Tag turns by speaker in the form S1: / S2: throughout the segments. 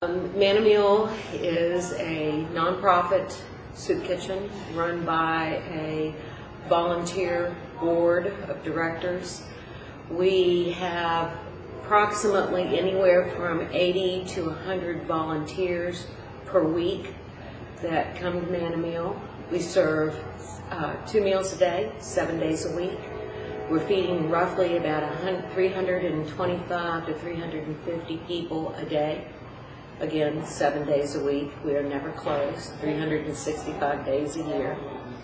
S1: Manna Meal is a nonprofit soup kitchen run by a volunteer board of directors. We have approximately anywhere from 80 to 100 volunteers per week that come to Manna Meal. We serve 2 meals a day, 7 days a week. We're feeding roughly about 325 to 350 people a day. Again, 7 days a week. We are never closed, 365 days a year.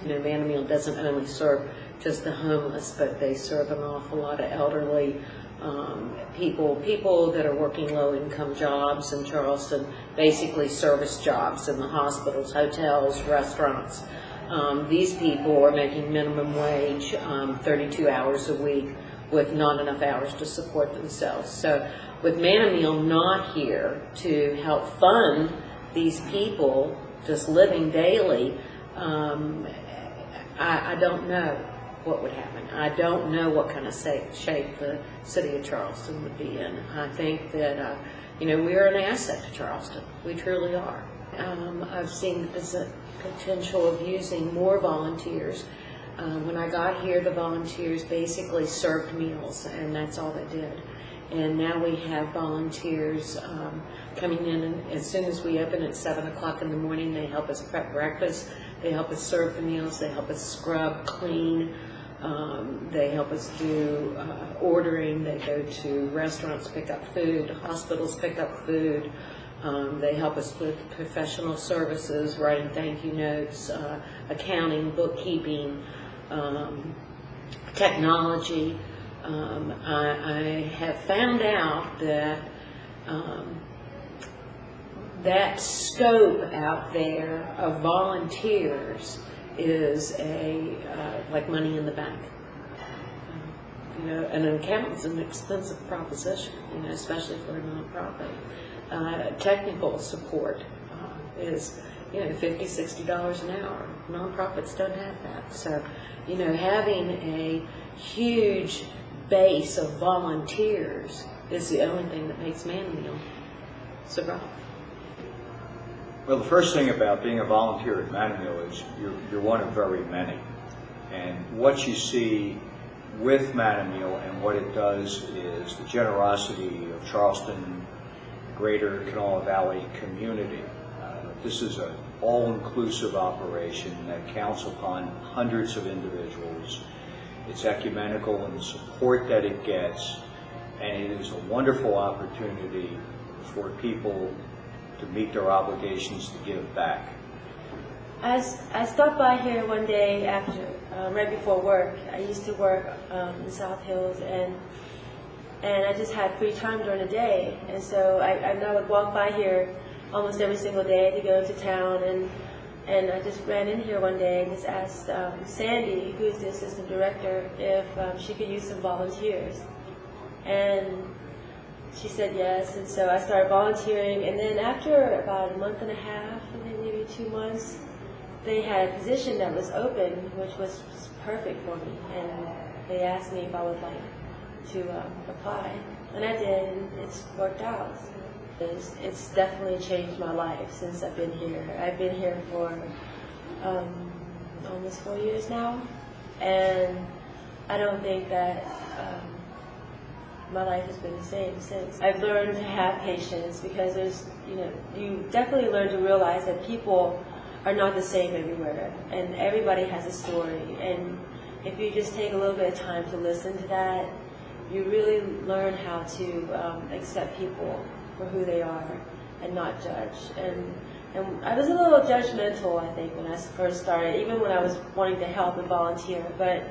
S1: You know, Manna Meal doesn't only serve just the homeless, but they serve an awful lot of elderly people that are working low-income jobs in Charleston, basically service jobs in the hospitals, hotels, restaurants. These people are making minimum wage, 32 hours a week, with not enough hours to support themselves. So with Manna Meal not here to help fund these people just living daily, I don't know what would happen. I don't know what kind of shape the city of Charleston would be in. I think that, you know, we are an asset to Charleston. We truly are. I've seen the potential of using more volunteers. When I got here, the volunteers basically served meals, and that's all they did. And now we have volunteers coming in, and as soon as we open at 7 o'clock in the morning, they help us prep breakfast, they help us serve the meals, they help us scrub, clean, they help us do ordering, they go to restaurants, pick up food, hospitals pick up food. They help us with professional services, writing thank you notes, accounting, bookkeeping, technology. I have found out that that scope out there of volunteers is like money in the bank. You know, and an accountant's an expensive proposition, you know, especially for a nonprofit. Technical support is, you know, $50, $60 an hour. Nonprofits don't have that. So, you know, having a huge base of volunteers is the only thing that makes Manna Meal survive.
S2: Well, the first thing about being a volunteer at Manna Meal is you're one of very many. And what you see with Manna Meal and what it does is the generosity of Charleston, Greater Kanawha Valley community. This is an all-inclusive operation that counts upon hundreds of individuals. It's ecumenical in the support that it gets, and it is a wonderful opportunity for people to meet their obligations to give back.
S3: I stopped by here one day after, right before work. I used to work in South Hills, and I just had free time during the day, and so I would walk by here almost every single day to go to town, and I just ran in here one day and just asked Sandy, who's the assistant director, if she could use some volunteers, and she said yes, and so I started volunteering, and then after about a month and a half, and then maybe 2 months, they had a position that was open, which was perfect for me, and they asked me if I would like to apply, and I did, and it's worked out. It's definitely changed my life since I've been here. I've been here for almost 4 years now, and I don't think that my life has been the same since. I've learned to have patience because you definitely learn to realize that people are not the same everywhere, and everybody has a story, and if you just take a little bit of time to listen to that, you really learn how to accept people for who they are and not judge. And I was a little judgmental, I think, when I first started, even when I was wanting to help and volunteer. But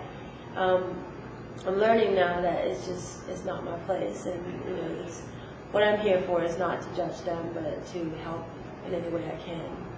S3: I'm learning now that it's not my place, and you know, what I'm here for is not to judge them, but to help in any way I can.